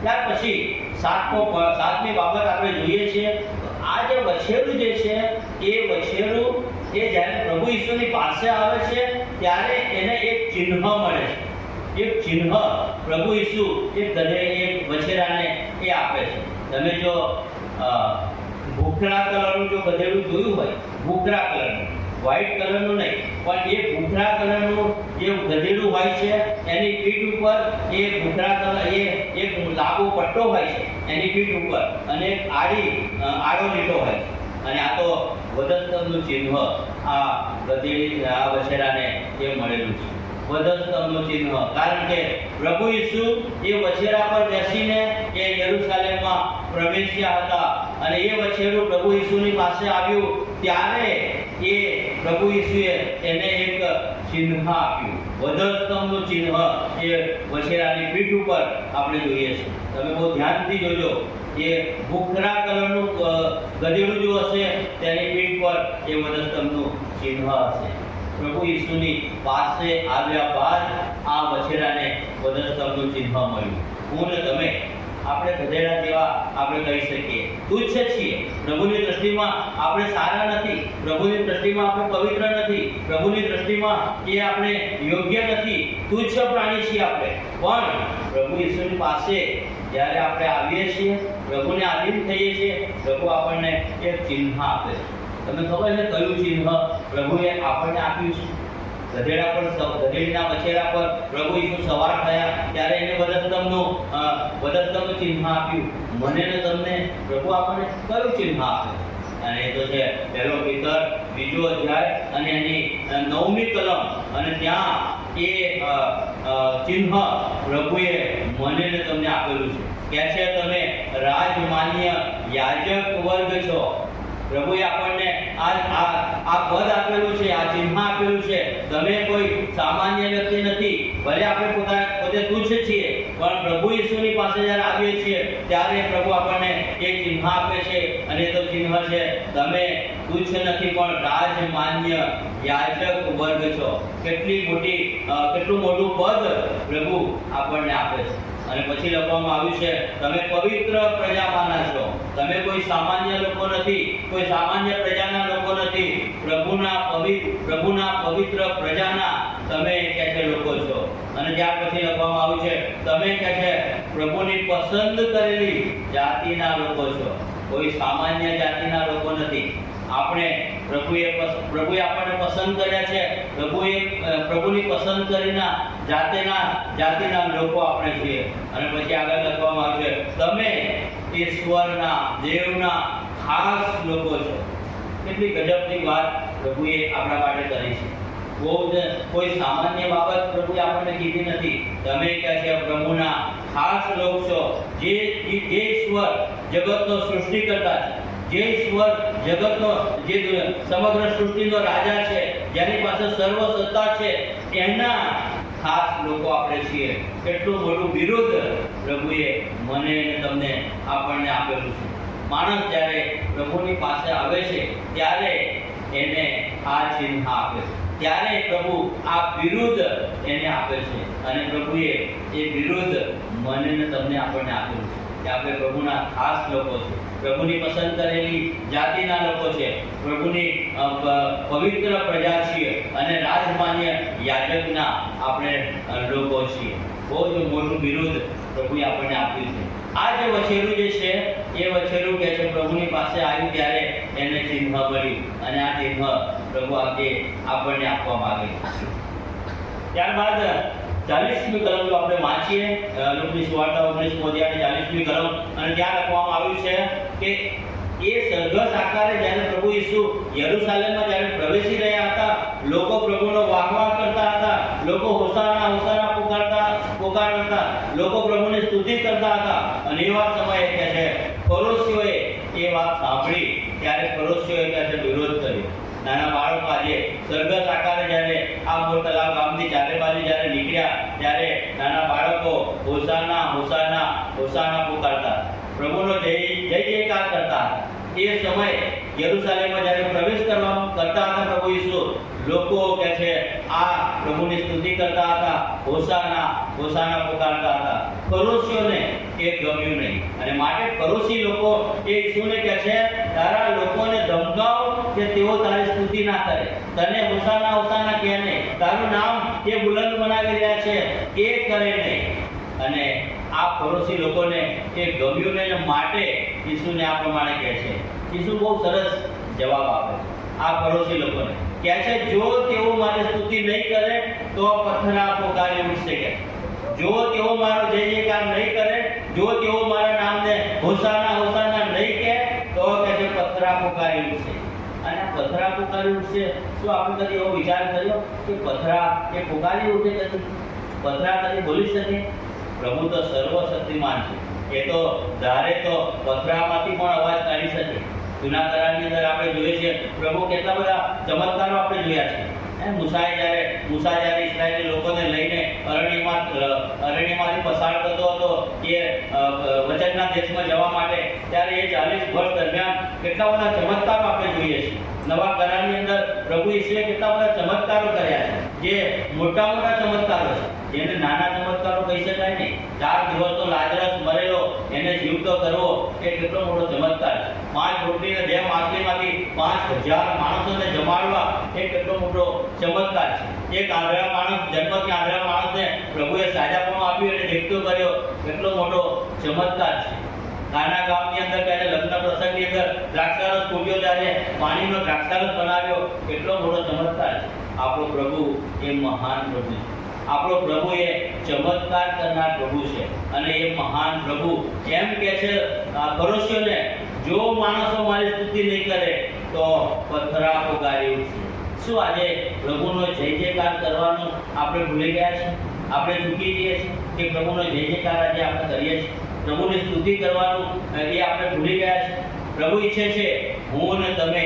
ત્યાર પછી સાતમી બાબત આપણે જોઈએ છીએ, આ જે વછેરું જે છે એ વછેરું એ જ્યારે પ્રભુ ઈસુની પાસે આવે છે ત્યારે એને એક ચિહ્ન મળે છે. એક ચિહ્ન પ્રભુ ઈસુ એક વછેરાને એ આપે છે. તમે જો ભૂખરા કલરનું જો ગધેડું જોયું હોય, ભૂખરા કલરનું, વ્હાઇટ કલરનું નહીં, પણ એ ભૂખરા કલરનું જે ગધેડું હોય છે એની પીઠ ઉપર એ ભૂખરા કલર એ એક લાંબો પટ્ટો હોય છે એની પીઠ ઉપર અને એક આડો લીટો હોય છે. અને આ તો વધસ્તંભનું ચિહ્ન આ વછેરાને એ મળેલું છે. વધસ્તંભનું ચિહ્ન, કારણ કે પ્રભુ ઈસુ એ વછેરા પર બેસીને એ યરૂશાલેમમાં પ્રવેશ્યા હતા અને એ વછેરું પ્રભુ ઈસુની પાસે આવ્યું ત્યારે એ પ્રભુ ઈસુએ એને એક ચિહ્ન આપ્યું. વધસ્તંભનું ચિહ્ન એ વછેરાની પીઠ ઉપર આપણે જોઈએ છીએ. તમે બહુ ધ્યાનથી જોજો, એ ભૂખરા કલરનું ગધેડું જો હશે તેની પીઠ પર એ વધસ્તંભનું ચિહ્ન હશે. પ્રભુ ઈસુની પાસે આવ્યા બાદ આ વછેરાને વધસ્તંભનું ચિહ્ન મળ્યું. હું ને તમે આપણે ગધેડા જેવા આપણે કહી શકીએ, તુચ્છ છીએ. પ્રભુની દ્રષ્ટિમાં આપણે સારા નથી, પ્રભુની દ્રષ્ટિમાં આપણે પવિત્ર નથી, પ્રભુની દ્રષ્ટિમાં એ આપણે યોગ્ય નથી, તુચ્છ પ્રાણી છીએ આપણે. પણ પ્રભુ ઈસુની પાસે જ્યારે આપણે આવીએ છીએ, પ્રભુને આધીન થઈએ છીએ, પ્રભુ આપણને એક ચિહ્ન આપે છે. તમને ખબર છે કયું ચિહ્ન પ્રભુએ આપણને આપ્યું છે? ગધેડીના વછેરા પર પ્રભુ ઈસુ સવાર થયા ત્યારે એને વધસ્તંભનું ચિહ્ન આપ્યું. મને ને તમને પ્રભુ આપણને કયું ચિહ્ન આપે? અને એ તો છે 1 પીતર 2 અધ્યાય અને એની 9મી કલમ. અને ત્યાં એ ચિહ્ન પ્રભુએ મને ને તમને આપેલું છે. કહે છે તમે રાજમાન્ય યાજક વર્ગ છો. પ્રભુએ આપણને આ પદ આપેલું છે, આ ચિહ્ન આપેલું છે. તમે કોઈ સામાન્ય વ્યક્તિ નથી, ભલે આપણે પોતે તુચ્છ છીએ, પણ પ્રભુ ઈસુની પાસે જ્યારે આવીએ છીએ ત્યારે પ્રભુ આપણને એક ચિહ્ન આપે છે અને એ તો ચિહ્ન છે તમે તુચ્છ નથી પણ રાજમાન્ય યાજક વર્ગ છો. કેટલું મોટું પદ પ્રભુ આપણને આપે છે. અને પછી લખવામાં આવ્યું છે તમે પવિત્ર પ્રજામાંના છો. તમે કોઈ સામાન્ય લોકો નથી, કોઈ સામાન્ય પ્રજાના લોકો નથી, પ્રભુના પવિત્ર પ્રજાના તમે કે છે લોકો છો. અને ત્યાર પછી લખવામાં આવ્યું છે તમે કે છે પ્રભુની પસંદ કરેલી જાતિના લોકો છો. કોઈ સામાન્ય જાતિના લોકો નથી. પ્રભુએ આપણને પસંદ કર્યા છે. પ્રભુની પસંદ કરેલા જાતિના લોકો આપણે છીએ. અને પછી આગળ લખવામાં આવ્યું છે તમે ઈશ્વરના દેવના ખાસ લોકો છો. કેટલી ગજબની વાત પ્રભુએ આપણા માટે કરી છે. કોઈ સામાન્ય બાબત પ્રભુએ આપણને કીધી નથી. તમે કહે છે પ્રભુના ખાસ લોકો છો. જે ઈશ્વર જગતનો સૃષ્ટિકર્તા છે, જે ઈશ્વર જગતનો જે સમગ્ર સૃષ્ટિનો રાજા છે, જેની પાસે સર્વ સત્તા છે, એના ખાસ લોકો આપણે છીએ. કેટલું મોટું બિરુદ પ્રભુએ મને અને તમને આપણને આપેલું છે. માણસ જ્યારે પ્રભુની પાસે આવે છે ત્યારે એને આ ચિહ્ન આપે છે, ત્યારે પ્રભુ આ બિરુદ એને આપે છે. અને પ્રભુએ એ બિરુદ મને ને તમને આપણને આપેલું છે કે આપણે પ્રભુના ખાસ લોકો છે, પ્રભુની પસંદ કરેલી જાતિના લોકો છે, પ્રભુની પવિત્ર પ્રજા છીએ અને રાજમાન્ય યાજકના આપણે લોકો છીએ. બહુ જ મોટું બિરુદ પ્રભુએ આપણને આપ્યું છે. આ જે વછેરું જે છે એ વછેરું કહે છે પ્રભુની પાસે આવ્યું ત્યારે એને ચિહ્ન મળ્યું અને આ ચિહ્ન પ્રભુ આપણને આપવા માંગે છે. ત્યારબાદ 40મી કલમ જો આપણે વાંચીએ લુકની સુવાર્તા 19મો અધ્યાય 40મી કલમ, અને ત્યાં લખવામાં આવ્યું છે કે એ સરઘસ આકારે જ્યારે પ્રભુ ઈસુ યરૂશાલેમમાં જ્યારે પ્રવેશી રહ્યા હતા, લોકો પ્રભુનો વાહવાહ કરતા હતા, લોકો હોસાના હોસાના પુકારતા હતા, લોકો પ્રભુની સ્તુતિ કરતા હતા. અને એવા સમયે કે છે ફરોશીઓએ એ વાત સાંભળી ત્યારે ફરોશીઓએ કે છે વિરોધ કર્યો. નાના બાળકો આજે સરઘસ આકારે જ્યારે આ મોરતલાવ ગામથી ચારે બાજુ જ્યારે નીકળ્યા ત્યારે નાના બાળકો હોસાના હોસાના હોસાના પુકારતા, પ્રભુનો જય જયકાર કરતા. એ સમયે યરૂશાલેમમાં જ્યારે પ્રવેશ કરતા હતા પ્રભુ ઈસુ, લોકો કે છે આ પ્રભુની સ્તુતિ કરતા હતા, હોસાના હોસાના પુકારતા હતા. ફરોશીઓને એ ગમ્યું નહીં, અને માટે ફરોશી લોકો એ ઈસુને કહે છે તારા લોકોને ધમકાવ કે તેઓ તારી સ્તુતિ ના કરે, તને હોસાના હોસાના કહે નહીં, તારું નામ એ બુલંદ બનાવી રહ્યા છે એ કરે નહીં. અને આ ફરોશી લોકોને એ ગમ્યું નહીં, માટે ઈસુને આ પ્રમાણે કહે છે. ઈસુ બહુ સરસ જવાબ આપે છે આ ફરોશી લોકોને. કહે છે જો તેઓ મારી સ્તુતિ નહીં કરે તો પથ્થરા પોકારી ઉઠશે. કે જો તેઓ મારો જય જયકાર નહીં કરે, જો તેઓ મારા નામને હોસાના હોસાના નહીં કહે તો કહે છે પથ્થરા પોકારી ઉઠશે. અને પથ્થરા પોકારી ઉઠશે, શું આપણે કદી એવો વિચાર કર્યો કે પથ્થરા એ પોકારી ઉઠે? કદી પથ્થરા કદી બોલી શકે? પ્રભુ તો સર્વશક્તિમાન છે, એ તો ધારે તો પથરામાંથી પણ અવાજ કાઢી શકે. જૂના કરારની અંદર આપણે જોઈએ છીએ પ્રભુ કેટલા બધા ચમત્કારો આપણે જોયા છે. મૂસા જ્યારે ઇસ્રાયેલી લોકોને લઈને અરણ્યમાંથી પસાર થતો હતો એ વચનના દેશમાં જવા માટે, ત્યારે એ 40 વર્ષ દરમિયાન કેટલા બધા ચમત્કારો આપણે જોઈએ છીએ. નવા કરારની અંદર પ્રભુ ઈસુએ કેટલા બધા ચમત્કારો કર્યા છે, જે મોટા મોટા ચમત્કારો છે, જેને નાના ચમત્કારો કહી શકાય નહીં. 4 દિવસનો લાજરસ મરેલો એને જીવતો કરવો એ કેટલો મોટો ચમત્કાર છે. 5 રોટલી અને 2 માછલીમાંથી 5000 માણસોને જમાડવા એ કેટલો મોટો ચમત્કાર છે. એક આંધળા માણસ, જન્મથી આંધળા માણસને પ્રભુએ સાજાપણું આપ્યું અને દેખતો કર્યો, કેટલો મોટો ચમત્કાર છે. નાના ગામની અંદર ત્યારે લગ્ન પ્રસંગની અંદર દ્રાક્ષારસ ફૂટ્યો ત્યારે પાણીનો દ્રાક્ષારસ બનાવ્યો, કેટલો મોટો ચમત્કાર છે. આપણો પ્રભુ એ મહાન પ્રભુ છે. આપણો પ્રભુ એ ચમત્કાર કરનાર પ્રભુ છે, અને એ મહાન પ્રભુ એમ કે છે ફરોશીઓને જો માણસો મારી સ્તુતિ નહીં કરે તો પથ્થરા પોકારી ઉઠશે. શું આજે પ્રભુનો જય જયકાર કરવાનું આપણે ભૂલી ગયા છે? આપણે ચૂકી જઈએ છીએ કે પ્રભુનો જય જયકાર આજે આપણે કરીએ છીએ? પ્રભુની સ્તુતિ કરવાનું એ આપણે ભૂલી ગયા છે? પ્રભુ ઈચ્છે છે હું ને તમે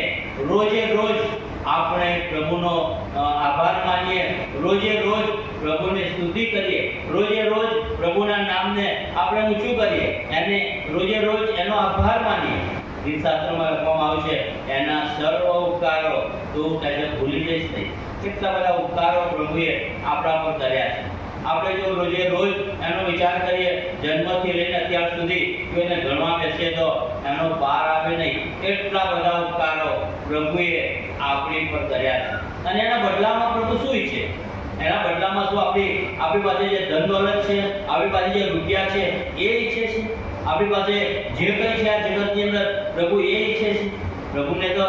રોજે રોજ આપણે પ્રભુનો આભાર માનીએ, રોજે રોજ પ્રભુની સ્તુતિ કરીએ, રોજે રોજ પ્રભુના નામને આપણે ઊંચું કરીએ, એને રોજે રોજ એનો આભાર માનીએ. ગીતશાસ્ત્રમાં લખવામાં આવ્યું છે એના સર્વ ઉપકારો તું કદાચ ભૂલી જઈશ નહીં. કેટલા બધા ઉપકારો પ્રભુએ આપણા પર કર્યા છે. આપણે જો રોજે રોજ એનો વિચાર કરીએ, જન્મથી લઈને અત્યાર સુધી જો એને ગણવા બેસીએ તો એનો પાર આવે નહીં. એટલા બધા ઉપકારો પ્રભુએ આપણી પર કર્યા છે. અને એના બદલામાં પ્રભુ શું ઈચ્છે? એના બદલામાં શું આપણી પાસે જે ધન દોલત છે, આપણી પાસે જે રૂપિયા છે એ ઈચ્છે છે? આપણી પાસે જે કંઈ છે આ જગતની અંદર પ્રભુ એ ઈચ્છે છે? પ્રભુને તો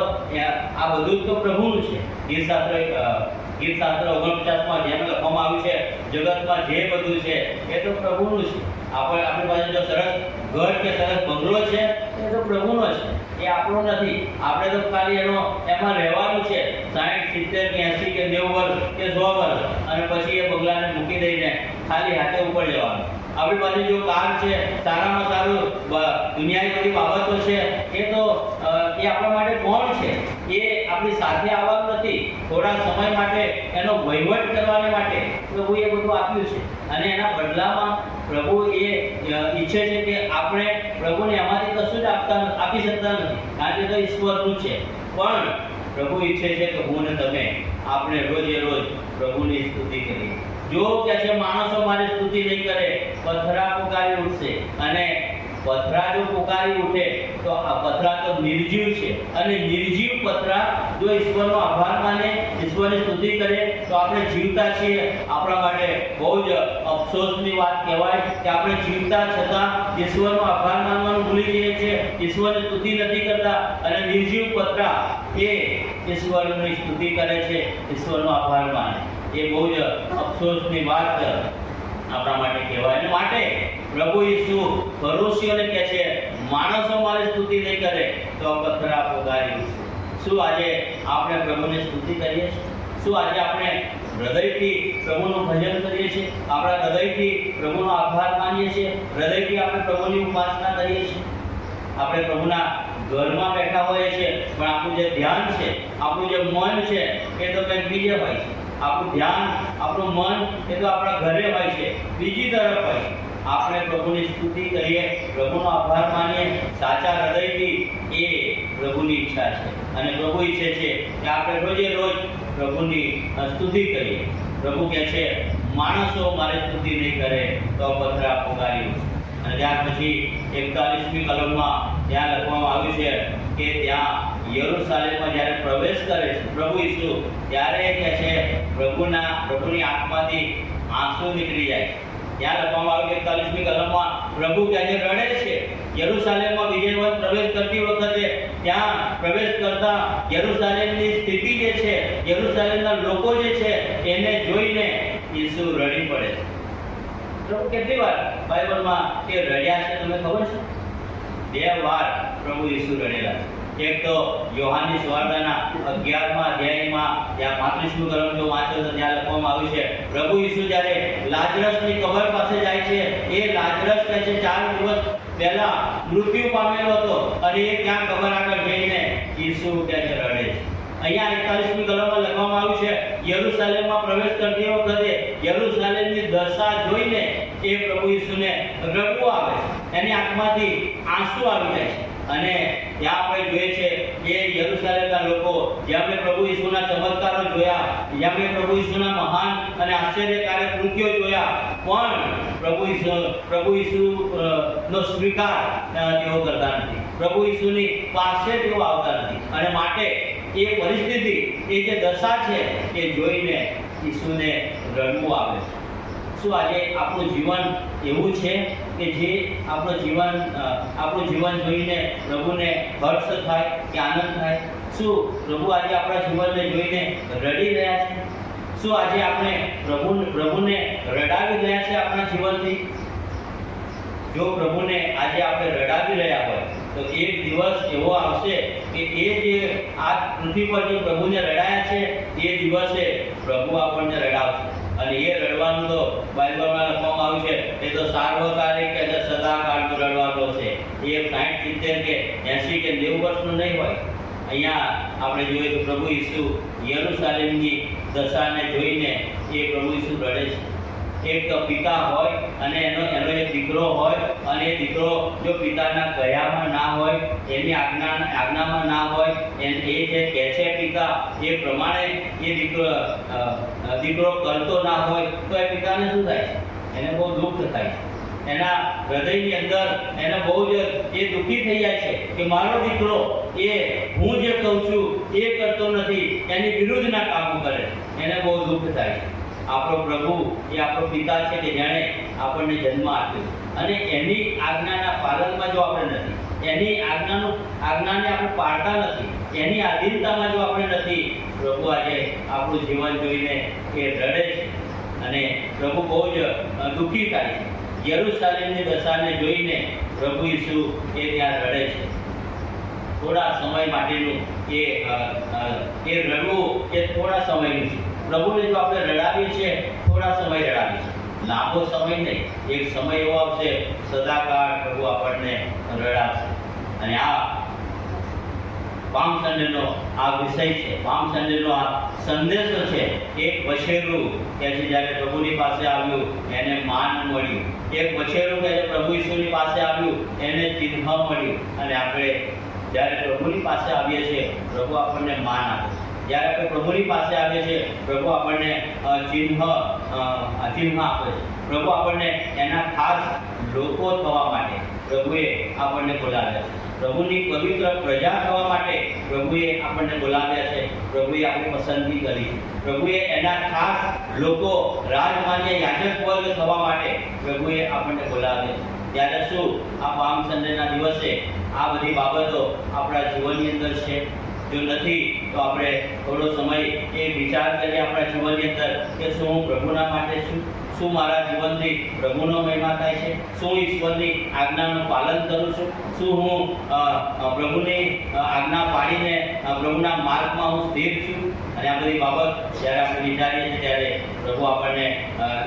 આ બધું જ તો પ્રભુનું છે. ગીતશાસ્ત્ર 49માં જેમ લખવામાં આવ્યું છે જગતમાં જે બધું છે એ તો પ્રભુનું છે. આપણી પાસે જો સરસ ઘર કે સરસ બંગલો છે એ તો પ્રભુનો છે, એ આપણો નથી. આપણે તો ખાલી એમાં રહેવાનું છે 60, 70, 80 કે 90 વર્ષ કે 100 વર્ષ, અને પછી એ બંગલાને મૂકી દઈને ખાલી હાથે ઉપર જવાનું. આપણી પાસે જો કાર છે, સારામાં સારું દુનિયાની બધી બાબતો છે, એ આપણા માટે કોણ છે? એ આપણી સાથે આવવાનું નથી. થોડા સમય માટે એનો વહીવટ કરવાને માટે પ્રભુએ બધું આપ્યું છે, અને એના બદલામાં પ્રભુ એ ઈચ્છે છે કે આપણે પ્રભુને એમાંથી કશું જ આપી શકતા નથી, કારણ કે તો ઈશ્વરનું છે. પણ પ્રભુ ઈચ્છે છે કે હું ને તમે આપણે રોજે રોજ પ્રભુની સ્તુતિ કરીએ. જો કે છે માણસો મારી સ્તુતિ નહીં કરે પથ્થરા પોકારી ઉઠશે. અને પથ્થરા જો પોકારી ઉઠે તો આ પથ્થરા તો નિર્જીવ છે, અને નિર્જીવ પથ્થરા જો ઈશ્વરનો આભાર માને, ઈશ્વરની સ્તુતિ કરે તો આપણે જીવતા છીએ. આપણા માટે બહુ જ અફસોસની વાત કહેવાય કે આપણે જીવતા છતાં ઈશ્વરનો આભાર માનવાનું ભૂલી જઈએ છીએ, ઈશ્વરની સ્તુતિ નથી કરતા. અને નિર્જીવ પથ્થરા એ ઈશ્વરની સ્તુતિ કરે છે, ઈશ્વરનો આભાર માને. એ બહુ જ અફસોસની વાત આપણા માટે કહેવાય. અને માટે પ્રભુ ઈસુ ફરોશીઓને કહે છે, માણસો મારી સ્તુતિ નહીં કરે તો પથ્થરા પોગારી ઉઠશે. શું આજે આપણે પ્રભુની સ્તુતિ કરીએ છીએ? શું આજે આપણે હૃદયથી પ્રભુનું ભજન કરીએ છીએ? આપણા હૃદયથી પ્રભુનો આભાર માનીએ છીએ? હૃદયથી આપણે પ્રભુની ઉપાસના કરીએ છીએ? આપણે પ્રભુના ઘરમાં બેઠા હોઈએ છીએ, પણ આપણું જે ધ્યાન છે, આપણું જે મન છે, એ તો કંઈક બીજે હોય છે. આપણું ધ્યાન, આપણું મન એ તો આપણા ઘરે હોય છે, બીજી તરફ હોય છે. આપણે પ્રભુની સ્તુતિ કરીએ, પ્રભુનો આભાર માનીએ સાચા હૃદયથી, એ પ્રભુની ઈચ્છા છે. અને પ્રભુ ઈચ્છે છે કે આપણે રોજે રોજ પ્રભુની સ્તુતિ કરીએ. પ્રભુ કહે છે, માણસો મારી સ્તુતિ નહીં કરે તો પથ્થરા પોગારી ઉઠશે. અને ત્યાર પછી 41મી કલમમાં ત્યાં લખવામાં આવ્યું છે કે ત્યાં યરૂશાલેમમાં જ્યારે પ્રવેશ કરે છે પ્રભુ ઈસુ, ત્યારે કહે છે પ્રભુની આંખમાંથી આંસુ નીકળી જાય છે. ત્યાં લખવામાં આવ્યું કે 41મી કલમમાં પ્રભુ ક્યારે રડે છે. યરૂશાલેમમાં વિજયવંત પ્રવેશ કરતી વખતે ત્યાં પ્રવેશ કરતા યરૂશાલેમની સ્થિતિ જે છે, યરૂશાલેમના લોકો જે છે, એને જોઈને ઈસુ રડી પડે છે. પ્રભુ કેટલી વાર બાઇબલમાં એ રડ્યા છે તમને ખબર છે? 2 વાર પ્રભુ ઈસુ રડેલા છે. એક તો યોહાનની સુવાર્તાના 11મા અધ્યાયમાં ત્યાં 35મી કલમ જો વાંચો તો ત્યાં લખવામાં આવ્યું છે, પ્રભુ ઈસુ જ્યારે લાજરસની કબર પાસે જાય છે, એ લાજરસ કહે છે 4 દિવસ પહેલા મૃત્યુ પામેલો હતો, અને એ ત્યાં કબર આગળ જઈને ઈસુ કહે છે રડે છે. અહીંયા 41મી કલમમાં લખવામાં આવ્યું છે, યરૂશાલેમમાં પ્રવેશ કરતી વખતે યરૂશાલેમની દશા જોઈને એ પ્રભુ ઈસુને રડવું આવે છે. એની આંખમાંથી આંસુ આવી જાય છે. અને ત્યાં આપણે જોઈએ છે કે યરૂશાલેમના લોકો, જેમણે પ્રભુ ઈસુના ચમત્કારો જોયા, જેમણે પ્રભુ ઈસુના મહાન અને આશ્ચર્યકારક કૃત્યો જોયા, પણ પ્રભુ ઈસુ નો સ્વીકાર તેઓ કરતા નથી. પ્રભુ ઈસુની પાસે તેઓ આવતા નથી. અને માટે એ પરિસ્થિતિ, એ જે દશા છે, એ જોઈને ઈસુને રડવું આવે છે. શું આજે આપણું જીવન એવું છે કે જે આપણું જીવન જોઈને પ્રભુને હર્ષ થાય કે આનંદ થાય? શું પ્રભુ આજે આપણા જીવનને જોઈને રડી રહ્યા છે? શું આજે આપણે પ્રભુને રડાવી રહ્યા છે આપણા જીવનથી? જો પ્રભુને આજે આપણે રડાવી રહ્યા હોય તો એક દિવસ એવો આવશે કે એ જે આ પૃથ્વી પર જે પ્રભુને રડાયા છે, એ દિવસે પ્રભુ આપણને રડાવશે. અને એ રડવાનું તો બાઇબલમાં લખવામાં આવ્યું છે, એ તો સાર્વકાલિક કે સદાકાળનું રડવાનું છે. એ 60, 70 કે 80 કે 90 વર્ષનું નહીં હોય. અહીંયા આપણે જોઈએ તો પ્રભુ ઈસુ યરૂશાલેમની દશાને જોઈને એ પ્રભુ ઈસુ રડે છે. એક પિતા હોય અને એનો એક દીકરો હોય, અને એ દીકરો જો પિતાના કયામાં ના હોય, એની આજ્ઞામાં ના હોય, એ જે કહે છે પિતા એ પ્રમાણે એ દીકરો કરતો ના હોય, તો એ પિતાને શું થાય છે? એને બહુ દુઃખ થાય છે. એના હૃદયની અંદર એને બહુ જ એ દુઃખી થઈ જાય છે કે મારો દીકરો એ હું જે કહું છું એ કરતો નથી, એની વિરુદ્ધના કામો કરે. એને બહુ દુઃખ થાય છે. આપણો પ્રભુ એ આપણો પિતા છે કે જેણે આપણને જન્મ આપ્યો, અને એની આજ્ઞાના પાલનમાં જો આપણે નથી, એની આજ્ઞાને આપણે પાળતા નથી, એની આધીનતામાં જો આપણે નથી, પ્રભુ આજે આપણું જીવન જોઈને એ રડે છે. અને પ્રભુ બહુ જ દુઃખી થાય છે. યરૂશાલેમની દશાને જોઈને પ્રભુ ઈસુ એ ત્યાં રડે છે. થોડા સમય માટેનું એ રડવું એ થોડા સમયનું છે. પ્રભુને જો આપણે રડાવીએ છીએ, થોડા સમય રડાવીએ છીએ, લાંબો સમય નહીં. એક સમય એવો આવશે, સદાકાળ પ્રભુ આપણને રડાવશે. અને આ પામ સન્ડેનો આ વિષય છે, પામ સન્ડેનો આ સંદેશો છે. એક વછેરું કે છે જ્યારે પ્રભુની પાસે આવ્યું એને માન મળ્યું. એક વછેરું કે પ્રભુ ઈસુની પાસે આવ્યું એને ચિહ્ન મળ્યું. અને આપણે જ્યારે પ્રભુની પાસે આવીએ છીએ, પ્રભુ આપણને માન આપે છે. જ્યારે આપણે પ્રભુની પાસે આવીએ છીએ, પ્રભુ આપણને ચિહ્ન આપે છે. પ્રભુ આપણને એના ખાસ લોકો થવા માટે પ્રભુએ આપણને બોલાવ્યા છે. પ્રભુની પવિત્ર પ્રજા થવા માટે પ્રભુએ આપણને બોલાવ્યા છે. પ્રભુએ આપણી પસંદગી કરી છે. પ્રભુએ એના ખાસ લોકો, રાજમાન્ય યાજક વર્ગ થવા માટે પ્રભુએ આપણને બોલાવ્યા છે. ત્યારે શું આ પામ સન્ડેના દિવસે આ બધી બાબતો આપણા જીવનની અંદર છે? જો નથી તો આપણે થોડો સમય એ વિચાર કરીએ આપણા જીવનની અંદર કે શું હું પ્રભુના માટે શું મારા જીવનથી પ્રભુનો મહિમા થાય છે, શું ઈશ્વરની આજ્ઞાનું પાલન કરું છું, શું હું પ્રભુની આજ્ઞા પાડીને પ્રભુના માર્ગમાં હું સ્થિર છું. અને આ બધી બાબત જ્યારે આપણે વિચારીએ છીએ ત્યારે પ્રભુ આપણને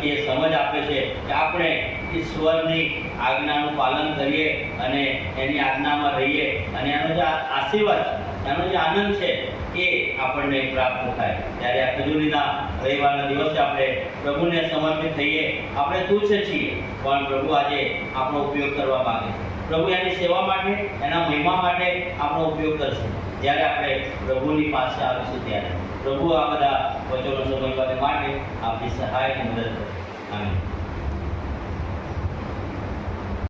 એ સમજ આપે છે કે આપણે ઈશ્વરની આજ્ઞાનું પાલન કરીએ અને એની આજ્ઞામાં રહીએ અને એનો જે આશીર્વાદ, એનો જે આનંદ છે એ આપણને પ્રાપ્ત થાય. ત્યારે આ ખજૂરીના રવિવારના દિવસે આપણે પ્રભુને સમર્પિત થઈએ. આપણે તુચ્છ છીએ પણ પ્રભુ આજે આપણો ઉપયોગ કરવા માંગે છે. પ્રભુ એની સેવા માટે, એના મહિમા માટે આપણો ઉપયોગ કરશે. જ્યારે આપણે પ્રભુની પાસે આવીશું ત્યારે પ્રભુ આ બધા વચનો સમજવા માટે આપણી સહાય અને મદદ કરશે. આમીન.